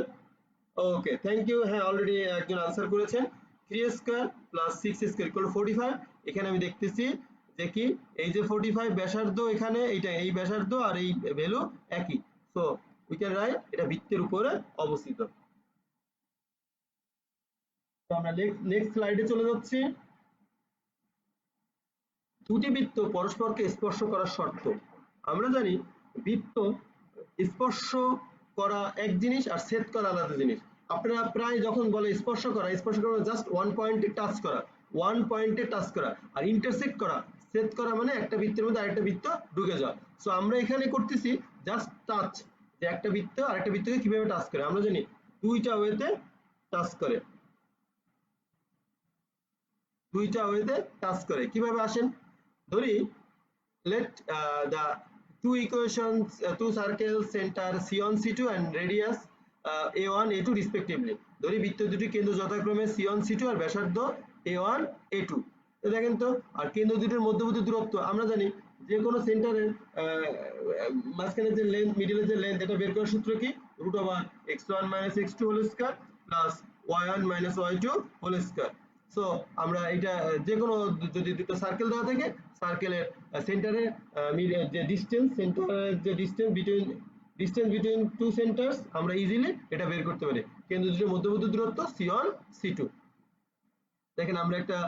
Speaker 1: Okay thank you. হ্যাঁ অলরেডি একজন আনসার করেছেন 3 স্কয়ার প্লাস 6 স্কয়ার ইকুয়াল 45। এখানে আমি দেখতেছি যে কি এই যে 45 ব্যাসার্ধ, এখানে এইটা এই ব্যাসার্ধ আর এই ভ্যালু একই, সো উই ক্যান রাইট এটা বৃত্তের উপরে অবস্থিত। তো আমরা নেক্সট স্লাইডে চলে যাচ্ছি। দুটি বৃত্ত পরস্পরকে স্পর্শ করার শর্ত। আমরা জানি বৃত্ত স্পর্শ করা এক জিনিস আর ছেদ করা আলাদা জিনিস। আপনারা প্রায় যখন বলে স্পর্শ করা জাস্ট ওয়ান পয়েন্টে টাচ করা, ওয়ান পয়েন্টে টাচ করা, আর ইন্টারসেক্ট করা ছেদ করা মানে একটা বৃত্তের মধ্যে আরেকটা বৃত্ত ঢুকে যাওয়া। সো আমরা এখানে করতেছি জাস্ট টাচ, যে একটা বৃত্ত আরেকটা বৃত্তকে কিভাবে টাচ করে। আমরা জানি দুইটা ওয়েতে টাচ করে, দুইটা ওয়েতে টাচ করে। কিভাবে আসেন, ধরি let the two equations two circles center c1 c2 and radius a1 a2 respectively। ধরি বৃত্ত দুটি কেন্দ্র যথাক্রমে c1 c2 আর ব্যাসার্ধ a1 a2। তো দেখেন তো, আর কেন্দ্র দুটির মধ্যবর্তী দূরত্ব আমরা জানি যে কোনো সেন্টারের মাঝখানে যে লেন্থ, মিডলের যে লেন্থ, এটা বের করার সূত্র কি √x1 - x2 whole square plus y1 - y2 whole square. So আমরা এটা যে কোনো যদি দুটো সার্কেল দেওয়া থাকে সার্কেলের সেন্টারের যে ডিসটেন্স, সেন্টারের যে ডিসটেন্স বিটুইন টু সেন্টার্স আমরা ইজিলি এটা বের করতে পারি। কেন্দ্র দুটির মধ্যবর্তী দূরত্ব c1 c2। দেখেন আমরা একটা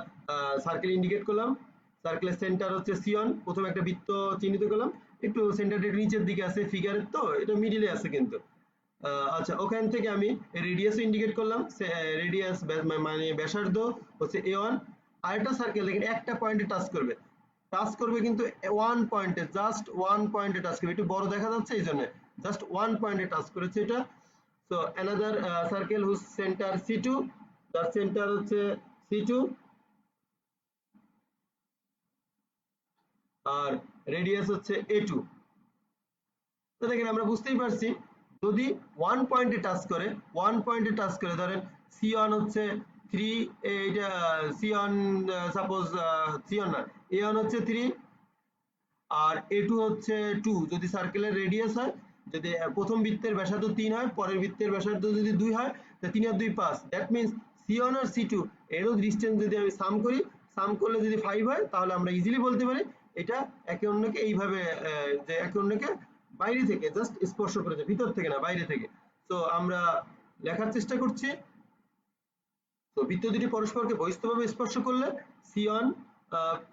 Speaker 1: সার্কেল ইন্ডিকেট করলাম, সার্কেলের সেন্টার হচ্ছে c1, প্রথমে একটা বৃত্ত চিহ্নিত করলাম, একটু সেন্টারটা নিচের দিকে আছে ফিগারের, তো এটা মিডিলে আছে কিন্তু। আচ্ছা ওখান থেকে আমি রেডিয়াস ইন্ডিকেট করলাম, রেডিয়াস মানে ব্যাসার্ধ হচ্ছে a1। আরেকটা সার্কেল দেখেন একটা পয়েন্টে টাচ করবে, টাচ করবে কিন্তু ওয়ান পয়েন্টে, জাস্ট ওয়ান পয়েন্টে টাচ করবে, একটু বড় দেখা যাচ্ছে এই জন্য জাস্ট ওয়ান পয়েন্টে টাচ করেছে এটা। So another circle whose centre c2, তার সেন্টার হচ্ছে c2 আর রেডিয়াস হচ্ছে a2। তো দেখেন আমরা বুঝতেই পারছি যদি ওয়ান পয়েন্টে টাচ করে, ওয়ান পয়েন্টে টাচ করে ধরেন c1 হচ্ছে 3, এইটা c1 সাপোজ c1 না a1 হচ্ছে 3 আর a2 হচ্ছে 2। যদি সার্কেলের রেডিয়াস হয়, যদি প্রথম বৃত্তের ব্যাসার্ধ 3 হয়, পরের বৃত্তের ব্যাসার্ধ যদি 2 হয়, তা 3 আর 2 5, that means C1 R C2 এরও ডিস্টেন্স যদি আমি সাম করি, সাম করলে যদি 5 হয় তাহলে আমরা ইজিলি বলতে পারি এটা একে অন্যকে এইভাবে যে একে অন্যকে বাইরে থেকে জাস্ট স্পর্শ করেছে, ভিতর থেকে না, বাইরে থেকে। তো আমরা লেখার চেষ্টা করছি। তো বৃত্ত দুটি পরস্পরকে বহিস্থভাবে স্পর্শ করলে C1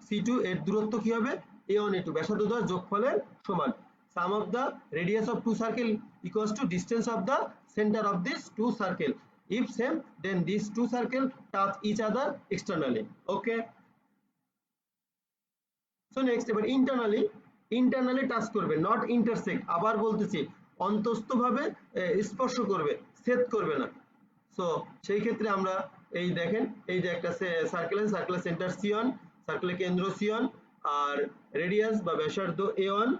Speaker 1: C2 এর দূরত্ব কি হবে? A1 A2 ব্যাসার্ধ দ্বয়ের যোগফলের সমান। Sum of the radius of two circle equals to distance of the center of these two circle. If same, then these two circle touch each other externally. Okay. So next এবার internally touch করবে, not intersect। আবার বলতেছি অন্তস্থভাবে স্পর্শ করবে, ছেদ করবে না। So সেই ক্ষেত্রে আমরা এই দেখেন এই যে একটা সার্কেলের সেন্টার C1, সার্কেলের কেন্দ্র C1 আর রেডিয়াস বা ব্যাসার্ধ A1,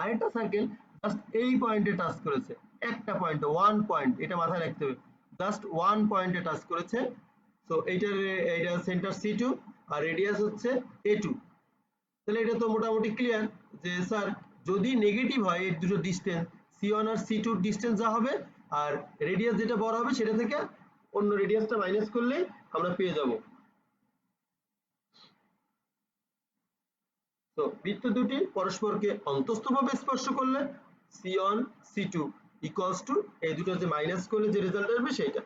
Speaker 1: আরেকটা সার্কেল জাস্ট এই পয়েন্টে টাচ করেছে, একটা পয়েন্টে, ওয়ান পয়েন্ট, এটা মাথায় রাখতে হবে, জাস্ট ওয়ান পয়েন্টে টাচ করেছে। সো এইটা সেন্টার C2 আর রেডিয়াস হচ্ছে A2। তাহলে এটা তো মোটামুটি ক্লিয়ার যে স্যার যদি নেগেটিভ হয় এর দুটো ডিস্টেন্স C1 আর C2 ডিস্টেন্স যা হবে আর রেডিয়াস যেটা বড় হবে সেটা থেকে অন্য রেডিয়াসটা মাইনাস করলে আমরা পেয়ে যাব। তো বৃত্ত দুটি পরস্পরকে অন্তস্থভাবে স্পর্শ করলে C1 C2 ইকুয়ালস টু এই দুটো যে মাইনাস করলে যে রেজাল্ট আসবে সেইটা।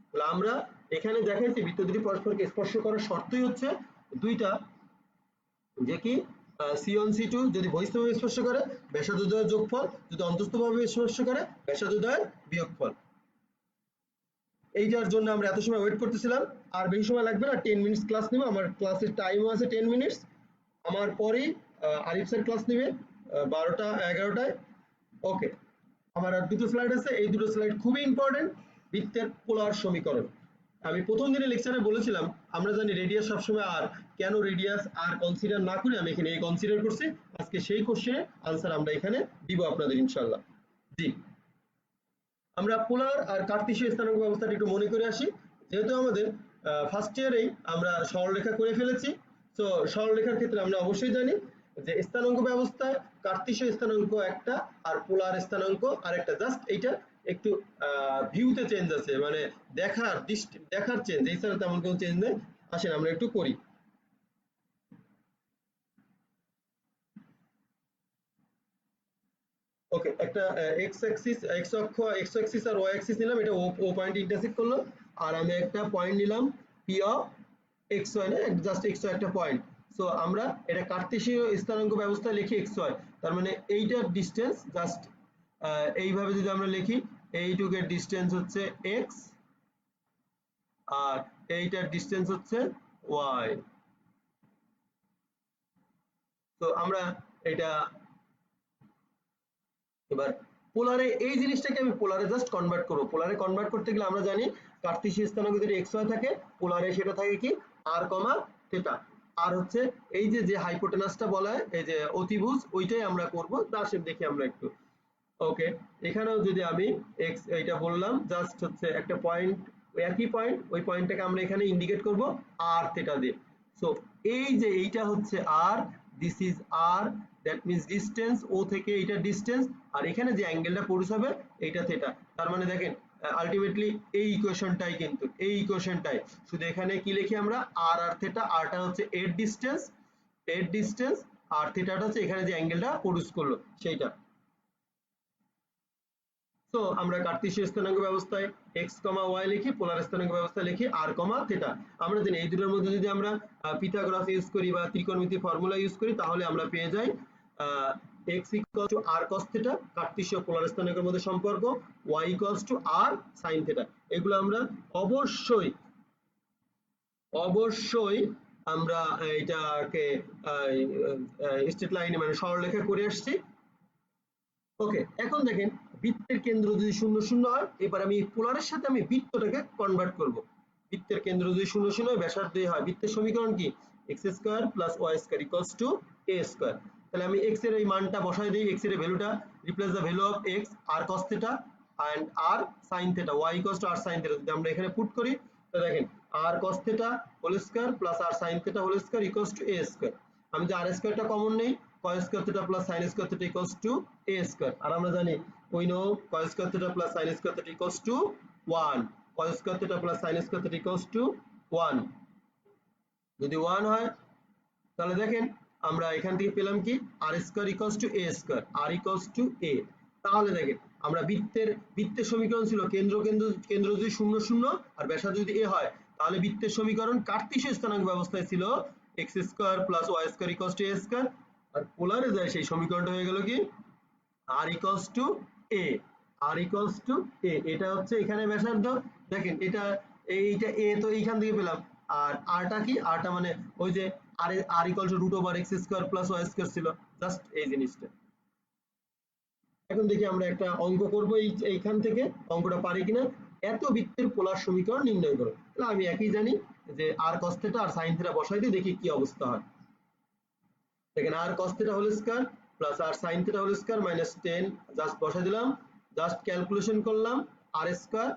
Speaker 1: তাহলে আমরা এখানে দেখাইছি বৃত্ত দুটি পরস্পরকে স্পর্শ করার শর্তই হচ্ছে দুইটা, যে কি C1 C2 যদি বহিস্থভাবে স্পর্শ করে ব্যাসার্ধ দ্বয়ের যোগফল, যদি অন্তস্থভাবে স্পর্শ করে ব্যাসার্ধ দ্বয়ের বিয়োগফল। এইটার জন্য আমরা এত সময় ওয়েট করতেছিলাম, আর বেশি সময় লাগবে না, 10 মিনিটস ক্লাস নেব, আমার ক্লাসের টাইমও আছে 10 মিনিটস। আমার পরেই আরিফ স্যার ক্লাস নেবে 12টা 11টায়। ওকে, আমার আর দুটো স্লাইড আছে, এই দুটো স্লাইড খুবই ইম্পর্টেন্ট, বৃত্তের পোলার সমীকরণ। আমি প্রথম দিনের লেকচারে বলেছিলাম আমরা জানি রেডিয়াস সবসময় আর, কেন রেডিয়াস আর কনসিডার না করে আমি এখানে এই কনসিডার করছি। আজকে সেই কোশ্চেনের আনসার আমরা এখানে দিব আপনাদের ইনশাআল্লাহ। জি, আমরা পোলার আর কার্তেশীয় স্থানাঙ্ক ব্যবস্থাটা একটু মনে করে আসি। যেহেতু আমাদের ফার্স্ট ইয়ারেই আমরা সরলরেখা করে ফেলেছি, তো সরলরেখার ক্ষেত্রে আমরা অবশ্যই জানি যে স্থানাঙ্ক ব্যবস্থায় কার্তেশীয় স্থানাঙ্ক একটা আর পোলার স্থানাঙ্ক আরেকটা, জাস্ট এইটা একটু ভিউতে চেঞ্জ আছে, মানে দেখার চেঞ্জ, এই ছাড়া তেমন কোনো চেঞ্জ নেই। আসেন আমরা একটু করি। ওকে, একটা এক্স অ্যাক্সিস আর ওয়াই অ্যাক্সিস নিলাম, এটা ও পয়েন্ট ইন্টারসেক্ট করলো, আর আমি একটা পয়েন্ট নিলাম পি অফ এক্স ওয়াই, না জাস্ট এক্স ওয়াই একটা পয়েন্ট। সো আমরা এটা কার্তেশীয় স্থানাঙ্ক ব্যবস্থায় লিখি এক্স ওয়াই, তার মানে এইটার ডিস্টেন্স জাস্ট এইভাবে যদি আমরা লিখি, এইটুকের ডিস্টেন্স হচ্ছে এক্স আর এইটার ডিস্টেন্স হচ্ছে ওয়াই। তো আমরা এটা এবার পোলারে এই জিনিসটাকে আমি পোলারে জাস্ট কনভার্ট করব। পোলারে কনভার্ট করতে গেলে আমরা জানি কার্তেশীয় স্থানাঙ্ক যদি এক্স ওয়াই থাকে, পোলারে সেটা থাকে কি আর কমা থিটা। আর হচ্ছে এই যে হাইপোটেনাসটা বলা হয় এই যে অতিভুজ, ওইটাই আমরা করব। তার সাথে দেখি আমরা একটু। ওকে, এখানেও যদি আমি এক্স এইটা বললাম, জাস্ট হচ্ছে একটা পয়েন্ট, একই পয়েন্ট, ওই পয়েন্টটাকে আমরা এখানে ইন্ডিকেট করব আর থিটা দিয়ে। সো এই যে এইটা হচ্ছে r, this is r, that means distance O থেকে এইটা ডিস্টেন্স, আর এখানে যে অ্যাঙ্গেলটা প্রডিউস হবে এইটা থিটা। তার মানে দেখেন আলটিমেটলি এই ইকুয়েশনটাই, কিন্তু এই ইকুয়েশনটাই শুধু এখানে কি লিখি আমরা আর থিটা, আরটা হচ্ছে এর ডিস্টেন্স আর থিটাটা হচ্ছে এখানে যে অ্যাঙ্গেলটা প্রডিউস করলো সেইটা। তো আমরা কার্তেশীয় স্থানাঙ্ক ব্যবস্থায় x, y লিখি, পোলার স্থানাঙ্ক ব্যবস্থায় লিখি r, থিটা। আমরা জানি এই দুটোর মধ্যে যদি আমরা পিথাগোরাস ইউজ করি বা ত্রিকোণমিতির ফর্মুলা ইউজ করি তাহলে আমরা পেয়ে যাই x = r cos থিটা, কার্তেশীয় পোলার স্থানাঙ্কের মধ্যে সম্পর্ক, y = r sin থিটা। এগুলো আমরা অবশ্যই আমরা এটাকে স্ট্রেট লাইনে মানে সরলরেখা করে আসছি। ওকে, এখন দেখেন বৃত্তের কেন্দ্র যদি 0 0 হয়, এবার আমি পোলারের সাথে আমি বৃত্তটাকে কনভার্ট করব। বৃত্তের কেন্দ্র যদি 0 0 হয়, ব্যাসার্ধ হয়, বৃত্তের সমীকরণ কি x² + y² = a²। তাহলে আমি x এর এই মানটা বসাই দেই, x এর ভ্যালুটা, replace the value of x r cos θ and r sin θ, y = r sin θ। যদি আমরা এখানে পুট করি তো দেখেন r cos θ² + r sin θ² = a²। আমি যে r² টা কমন নেই, cos² θ + sin² θ = a²। আর আমরা জানি we know cos² θ + sin² θ = 1। cos square theta plus sin square theta equals to 1। যদি 1 হয় তাহলে দেখেন আমরা এখান থেকে পেলাম কি r square equals to a square, r equals to a। তাহলে দেখেন আমরা বৃত্তের সমীকরণ ছিল কেন্দ্র কেন্দ্র কেন্দ্র যদি 0 0 আর ব্যাসার্ধ যদি a হয়, তাহলে বৃত্তের সমীকরণ কার্তেশীয় স্থানাঙ্ক ব্যবস্থায় ছিল x square plus y square equals to a square, আর পোলারে যায় সেই সমীকরণটা হয়ে গেল কি r equals to a, r equals to a। এটা হচ্ছে এখানে ব্যাসার্ধ, দেখেন এটা এইটা a তো এইখান থেকে পেলাম, আর rটা কি, rটা মানে ওই যে r equal to root over x square plus y square ছিল, জাস্ট এই জিনিসটা। এখন দেখি আমরা একটা অঙ্ক করব এইখান থেকে, অঙ্কটা পারি কিনা। এত বৃত্তের পোলার সমীকরণ নির্ণয় করো। তাহলে আমি একই জানি যে r cos θ আর sin θ বসাই দিয়ে দেখি কি অবস্থা হয়। দেখেন r cos θ whole square plus r sin θ whole square minus 10 just বসাই দিলাম, জাস্ট ক্যালকুলেশন করলাম r স্কয়ার,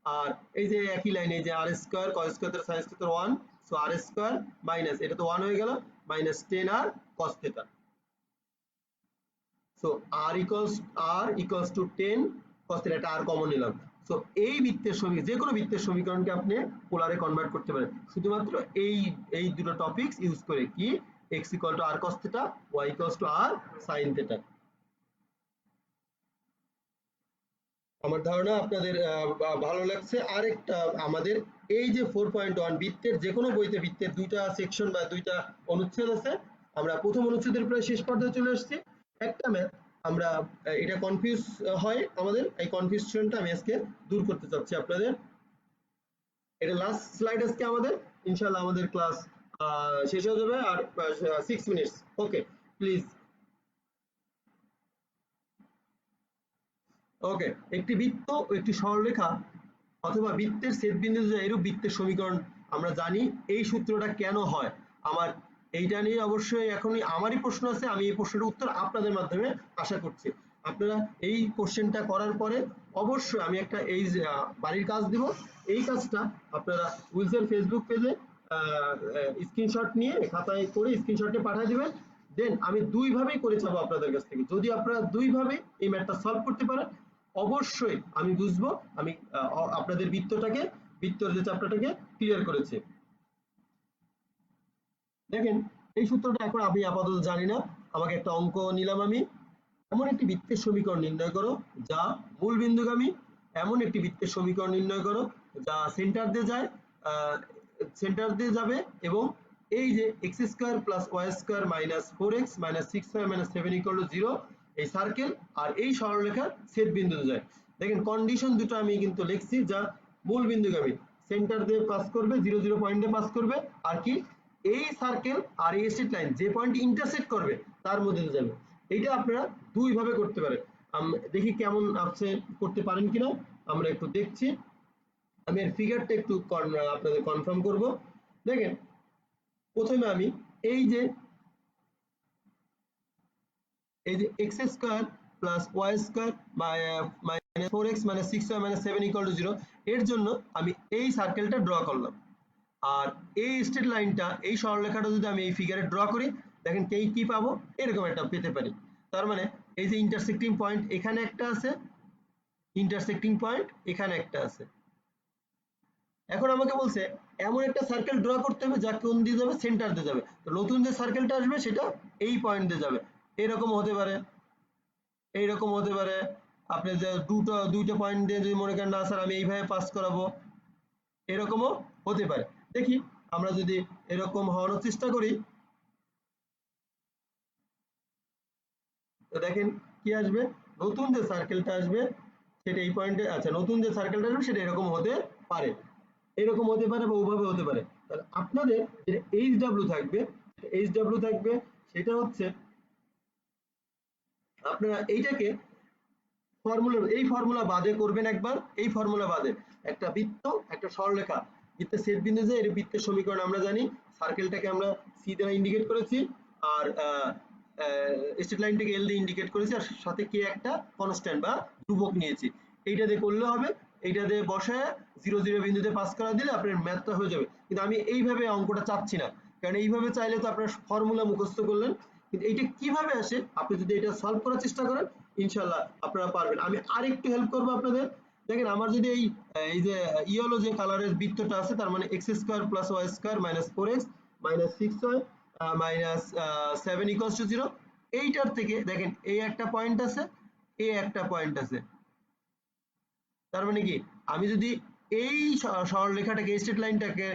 Speaker 1: আর এই যে একই লাইনে যে r square cos square sin square 1, so r square minus এটা তো 1 হয়ে গেল minus 10r cos θ। So r equals to 10 cos θ, এটা r কমন নিলাম। সো এই বৃত্তের সমীকরণ, যে কোনো বৃত্তের সমীকরণকে আপনি পোলারে কনভার্ট করতে পারেন শুধুমাত্র এই দুটো টপিকস ইউজ করে, কি x equal to r cos θ, y equals to r sin θ। আমার ধারণা আপনাদের ভালো লাগছে। আরেকটা আমাদের এই যে 4.1 বৃত্তের যে কোনো বইতে বৃত্তের দুইটা সেকশন বা দুইটা অনুচ্ছেদ আছে, আমরা প্রথম অনুচ্ছেদের প্রায় শেষ পর্যায়ে চলে এসেছি। একটা ম্যাথ আমরা এটা কনফিউজ হয় আমাদের, এই কনফিউশনটা আমি আজকে দূর করতে চাচ্ছি আপনাদের। এটা লাস্ট স্লাইড আজকে আমাদের, ইনশাআল্লাহ আমাদের ক্লাস শেষ হয়ে যাবে আর 6 মিনিটস। Okay please. ওকে, একটি বৃত্ত ও একটি সরলরেখা অথবা বৃত্তের ছেদবিন্দু এরূপ বৃত্তের সমীকরণ আমরা জানি। এই সূত্রটা কেন হয়, আমার এইটা নিয়ে অবশ্যই এখনই আমারই প্রশ্ন আছে, আমি এই প্রশ্নের উত্তর আপনাদের মাধ্যমে আশা করছি। আপনারা এই কোশ্চেনটা করার পরে অবশ্যই আমি একটা এই বাড়ির কাজ দিব, এই কাজটা আপনারা উইলসের ফেসবুক পেজে স্ক্রিনশট নিয়ে খাতায় করে স্ক্রিনশটে পাঠিয়ে দিবেন। দেন আমি দুইভাবেই করে যাবো আপনাদের কাছ থেকে। যদি আপনারা দুইভাবে এই ম্যাথটা সলভ করতে পারেন, অবশ্যই আমি বুঝবো আমি আপনাদের বৃত্তের যে চ্যাপ্টারটাকে ক্লিয়ার করেছি। দেখেন এই সূত্রটা এখন আমি আপাতত জানি না, আমাকে একটা অঙ্ক নিলাম আমি। এমন একটি বৃত্তের সমীকরণ নির্ণয় করো যা মূল বিন্দুগামী, এমন একটি বৃত্তের সমীকরণ নির্ণয় করো যা সেন্টার দিয়ে যাবে এবং এই যে x square plus y square minus 4x minus 6y minus 7 equal to 0 এই সার্কেল আর এই সরলরেখার ছেদ বিন্দুতে যায়। দেখেন কন্ডিশন দুটো আমি কিন্তু লিখছি, যা মূল বিন্দুগামী, সেন্টার দিয়ে পাস করবে, 0 0 পয়েন্ট দিয়ে পাস করবে, আর কি এই সার্কেল আর এই স্ট্রেট লাইন যে পয়েন্ট ইন্টারসেক্ট করবে তার মধ্যে দিয়ে যাবে। এইটা আপনারা দুই ভাবে করতে পারেন, দেখি কেমন আপনি করতে পারেন কিনা আমরা একটু দেখছি। আমি এর ফিগারটা একটু আপনাদের কনফার্ম করব। দেখেন প্রথমে আমি এই যে x square plus y square minus 4x minus 6y minus 7 equal to 0 এর জন্য আমি এই সার্কেলটা ড্র করলাম, আর এই স্ট্রেট লাইনটা এই সরলরেখাটা যদি আমি এই ফিগারে ড্র করি, দেখেন কি পাবো, এরকম একটা পেতে পারি। তার মানে এই যে ইন্টারসেক্টিং পয়েন্ট এখানে একটা আছে, ইন্টারসেক্টিং পয়েন্ট এখানে একটা আছে। এখন আমাকে বলছে এমন একটা সার্কেল ড্র করতে হবে যা কোন দিয়ে যাবে, সেন্টার দিয়ে যাবে। তো নতুন যে সার্কেলটা আসবে সেটা এই পয়েন্ট দিয়ে যাবে, এরকম হতে পারে, এইরকম হতে পারে। আপনি যে দুইটা পয়েন্ট দিয়ে যদি মনে করেন না স্যার আমি এইভাবে পাস করাবো, এরকমও হতে পারে। দেখি আমরা যদি এরকম হওয়ার চেষ্টা করি, তো দেখেন কি আসবে, নতুন যে সার্কেলটা আসবে সেটা এই পয়েন্টে, আচ্ছা নতুন যে সার্কেলটা আসবে সেটা এরকম হতে পারে, এরকম হতে পারে বা ওভাবে হতে পারে। তাহলে আপনাদের যেটা এইচডব্লিউ থাকবে সেটা হচ্ছে আপনারা এইটাকে এই ফর্মুলা বাদে করবেন একবার, এই ফর্মুলা বাদে একটা বৃত্ত একটা সরলরেখা, বৃত্তের ছেদ বিন্দু যে এর বৃত্তের সমীকরণ আমরা জানি, সার্কেলটাকে আমরা সি দ্বারা ইন্ডিকেট করেছি আর স্ট্রেট লাইনটাকে এল দিয়ে ইন্ডিকেট করেছি, আর সাথে কে একটা কনস্ট্যান্ট বা ধ্রুবক নিয়েছি। এইটা দিয়ে করলে হবে, এইটা দিয়ে বসায় 0 0 বিন্দুতে পাস করা দিলে আপনার ম্যাথটা হয়ে যাবে। কিন্তু আমি এইভাবে অঙ্কটা চাচ্ছি না, কারণ এইভাবে চাইলে তো আপনার ফর্মুলা মুখস্থ করলেন, কিন্তু এইটা কিভাবে আসে আপনি যদি এটা সলভ করার চেষ্টা করেন ইনশাআল্লাহ আপনারা পারবেন। আমি আরেকটু হেল্প করবো আপনাদের। দেখেন আমার যদি এই যে ইয়েলো যে কালারের বৃত্তটা আছে, তার মানে x square plus y square minus 4x minus 6y minus 7 equals to 0, এইটার থেকে দেখেন এই একটা পয়েন্ট আছে, এই একটা পয়েন্ট আছে, তার মানে কি আমি যদি এই সরলরেখাটাকে স্ট্রেট লাইনটাকে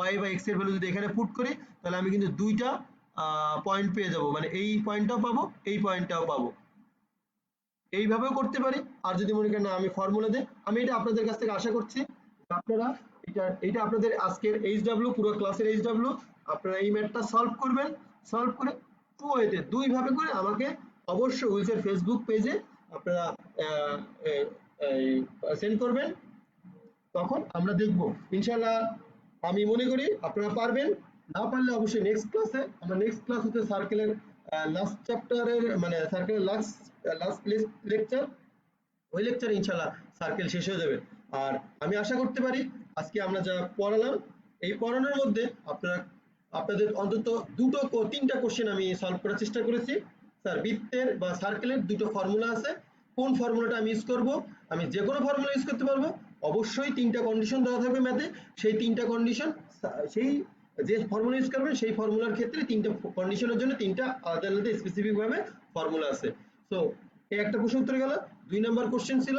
Speaker 1: y বা x এর ভ্যালু যদি এখানে পুট করি, তাহলে আমি কিন্তু দুইটা পয়েন্ট পেয়ে যাব, মানে এই পয়েন্টটাও পাবো, এই পয়েন্টটাও পাবো। এইভাবেও করতে পারি। আর যদি মনে করেন না আমি ফর্মুলা দিই, আমি এটা আপনাদের কাছ থেকে আশা করছি আপনারা এটা আপনাদের আজকের এইচডব্লিউ, পুরো ক্লাসের এইচডব্লিউ, আপনারা এই ম্যাথটা সলভ করবেন। সলভ করে টু ওয়েতে দুই ভাবে করে আমাকে অবশ্যই উইলসের ফেসবুক পেজে আপনারা সেন্ড করবেন, তখন আমরা দেখব ইনশাল্লাহ। আমি মনে করি আপনারা পারবেন। না পারলে অবশ্যই নেক্সট ক্লাসে, আমরা নেক্সট ক্লাস হচ্ছে সার্কেলের লাস্ট চ্যাপ্টারের, মানে সার্কেলের লাস্ট লাস্ট লেকচার, ওই লেকচারে ইনশাল্লাহ সার্কেল শেষ হয়ে যাবে। আর আমি আশা করতে পারি আজকে আমরা যা পড়ালাম, এই পড়ানোর মধ্যে আপনাদের অন্তত দুটো তিনটা কোশ্চেন আমি সলভ করার চেষ্টা করেছি। স্যার বৃত্তের বা সার্কেলের দুটো ফর্মুলা আছে, কোন ফর্মুলাটা আমি ইউজ করব, আমি যে কোনো ফর্মুলা ইউজ করতে পারবো। অবশ্যই তিনটা কন্ডিশন দেওয়া থাকবে ম্যাথে, সেই তিনটা কন্ডিশন, সেই যে ফর্মুলা ইউজ করবেন সেই ফর্মুলার ক্ষেত্রে তিনটা কন্ডিশনের জন্য তিনটা আলাদা আলাদা স্পেসিফিক ভাবে ফর্মুলা আছে। সো এই একটা প্রশ্ন উত্তর গেল। 2 নাম্বার কোশ্চেন ছিল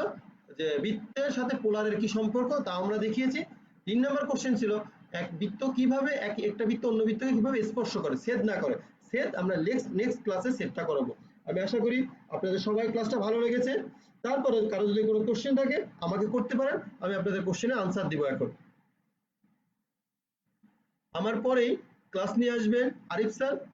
Speaker 1: যে বৃত্তের সাথে পোলারের কি সম্পর্ক, তা আমরা দেখিয়েছি। 3 নাম্বার কোশ্চেন ছিল এক বৃত্ত কিভাবে একটা বৃত্ত অন্য বৃত্তকে কিভাবে স্পর্শ করে, ছেদ না করে। ছেদ আমরা নেক্সট ক্লাসে ছেদটা করাবো। আমি আশা করি আপনাদের সবাই ক্লাসটা ভালো লেগেছে। তারপরে কারো যদি কোনো কোশ্চেন থাকে আমাকে করতে পারেন, আমি আপনাদের কোশ্চেনে আনসার দিব। এখন আমার পরেই ক্লাস নিয়ে আসবেন আরিফ স্যার।